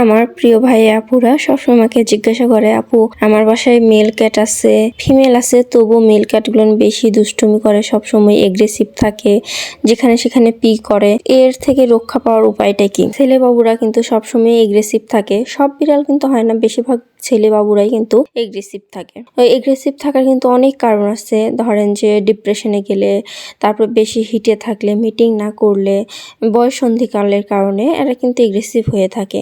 আমার প্রিয় ভাই আপুরা সবসময় আমাকে জিজ্ঞাসা করে, আপু আমার বাসায় মেল ক্যাট আছে, ফিমেল আছে, তবু মেল ক্যাটগুলো বেশি দুষ্টুমি করে, সবসময় এগ্রেসিভ থাকে, যেখানে সেখানে পি করে। এর থেকে রক্ষা পাওয়ার উপায়টা কি? ছেলে বাবুরা কিন্তু সবসময় এগ্রেসিভ থাকে, সব বিড়াল কিন্তু হয় না, বেশিরভাগ ছেলে বাবুরাই কিন্তু এগ্রেসিভ থাকে। ওই এগ্রেসিভ থাকার কিন্তু অনেক কারণ আছে। ধরেন যে ডিপ্রেশনে গেলে, তারপর বেশি হিটে থাকলে, মিটিং না করলে, বয়ঃসন্ধিকালের কারণে এরা কিন্তু এগ্রেসিভ হয়ে থাকে।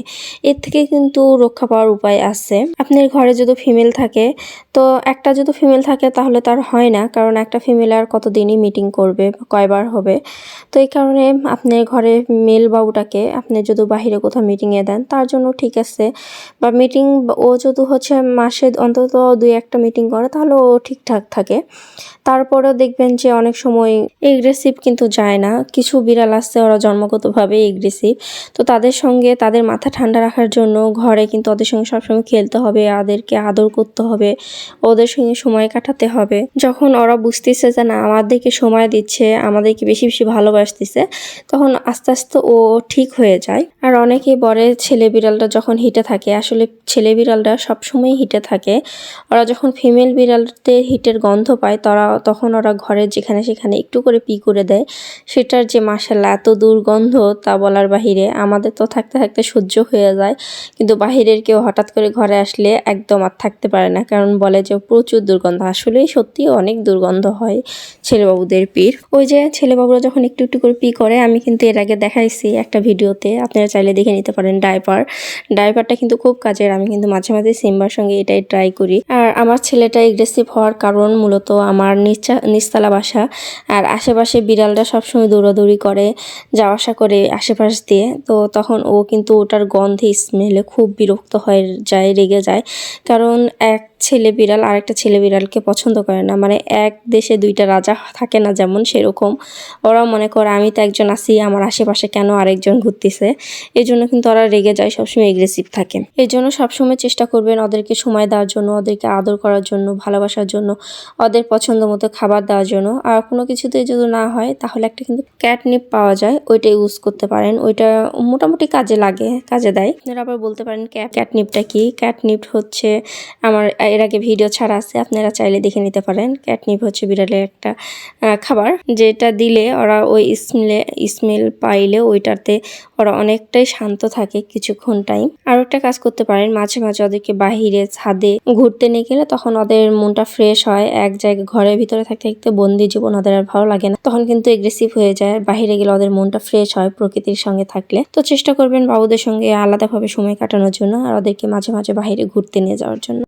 এর থেকে কিন্তু রক্ষা পাওয়ার উপায় আছে। আপনার ঘরে যদি ফিমেল থাকে, তো একটা যদি ফিমেল থাকে তাহলে তার হয় না, কারণ একটা ফিমেল আর কতদিনই মিটিং করবে, কয়বার হবে। তো এই কারণে আপনার ঘরে মেল বাবুটাকে আপনি যদি বাহিরে কোথাও মিটিংয়ে দেন তার জন্য ঠিক আছে, বা মিটিং ও যদি মাসে অন্তত 2-1টা মিটিং করে তাহলে ও ঠিকঠাক থাকে। তারপরেও দেখবেন যে অনেক সময় এগ্রেসিভ কিন্তু যায় না। কিছু বিড়াল আছে ওরা জন্মগতভাবে এগ্রেসিভ, তো তাদের সঙ্গে তাদের মাথা ঠান্ডা রাখার জন্য ঘরে কিন্তু ওদের সঙ্গে সবসময় খেলতে হবে, ওদেরকে আদর করতে হবে, ওদের সঙ্গে সময় কাটাতে হবে। যখন ওরা বুঝতেছে যে না আমাদেরকে সময় দিচ্ছে, আমাদেরকে বেশি বেশি ভালোবাসতেছে, তখন আস্তে আস্তে ও ঠিক হয়ে যায়। আর অনেকেই বলে ছেলে বিড়ালটা যখন হিটে থাকে, আসলে ছেলে বিড়ালটা সবসময় হিটে থাকে। ওরা যখন ফিমেল বিড়ালদের হিটের গন্ধ পায় তখন ওরা ঘরের যেখানে সেখানে একটু করে পি করে দেয়। সেটার যে মাশাআল্লাহ এত দুর্গন্ধ তা বলার বাহিরে। আমাদের তো থাকতে থাকতে সহ্য হয়ে যায়, কিন্তু বাহিরের কেউ হঠাৎ করে ঘরে আসলে একদম আর থাকতে পারে না, কারণ বলে যে প্রচুর দুর্গন্ধ। আসলেই সত্যি অনেক দুর্গন্ধ হয় ছেলেবাবুদের পির। ওই যে ছেলেবাবুরা যখন একটু একটু করে পি করে, আমি কিন্তু এর আগে দেখাইছি একটা ভিডিওতে, আপনারা চাইলে দেখে নিতে পারেন। ডাইপারটা কিন্তু খুব কাজের। আমি কিন্তু মাঝে মাঝে সিম্বার সঙ্গে এটাই ট্রাই করি। আর আমার ছেলেটা এগ্রেসিভ হওয়ার কারণ মূলত আমার নিচতলা বাসা, আর আশেপাশে বিড়ালরা সবসময় দৌড়াদৌড়ি করে, যাওয়া আসা করে আশেপাশ দিয়ে। তো তখন ও কিন্তু ওটার গন্ধে স্মেলে খুব বিরক্ত হয়ে যায়, রেগে যায়। কারণ এক ছেলে বিড়াল আরেকটা ছেলে বিড়ালকে পছন্দ করে না, মানে এক দেশে দুইটা রাজা থাকে না, যেমন সেরকম ওরা মনে করে আমি তো একজন আছি, আমার আশেপাশে কেন আরেকজন ঘুরতেছে। এই জন্য কিন্তু ওরা রেগে যায়, সবসময় এগ্রেসিভ থাকে। এই জন্য সবসময় চেষ্টা করবেন ওদেরকে সময় দেওয়ার জন্য, ওদেরকে আদর করার জন্য, ভালোবাসার জন্য, ওদের পছন্দ মতো খাবার দেওয়ার জন্য। আর কোনো কিছুতে যদি না হয় তাহলে একটা কিন্তু ক্যাটনিপ পাওয়া যায়, ওইটা ইউজ করতে পারেন। ওইটা মোটামুটি কাজে দেয়। আপনারা আবার বলতে পারেন ক্যাটনিপটা কি? ক্যাটনিপ হচ্ছে, আমার এর আগে ভিডিও ছাড়া আছে, আপনারা চাইলে দেখে নিতে পারেন। ক্যাটনিপ হচ্ছে বিড়ালের একটা খাবার, যেটা দিলে ওরা ওই স্মেল পাইলে ওইটাতে ওরা অনেকটাই শান্ত থাকে কিছুক্ষণ টাইম। আর একটা কাজ করতে পারেন, মাঝে মাঝে ওদেরকে বাহিরে ছাদে ঘুরতে নিয়ে গেলে তখন ওদের মনটা ফ্রেশ হয়। এক জায়গায় ঘরের ভিতরে থাকতে থাকতে বন্দি জীবন ওদের আর ভালো লাগে না, তখন কিন্তু এগ্রেসিভ হয়ে যায়। বাহিরে গেলে ওদের মনটা ফ্রেশ হয় প্রকৃতির সঙ্গে থাকলে। তো চেষ্টা করবেন বাবুদের সঙ্গে আলাদাভাবে সময় কাটানোর জন্য, আর ওদেরকে মাঝে মাঝে বাহিরে ঘুরতে নিয়ে যাওয়ার জন্য।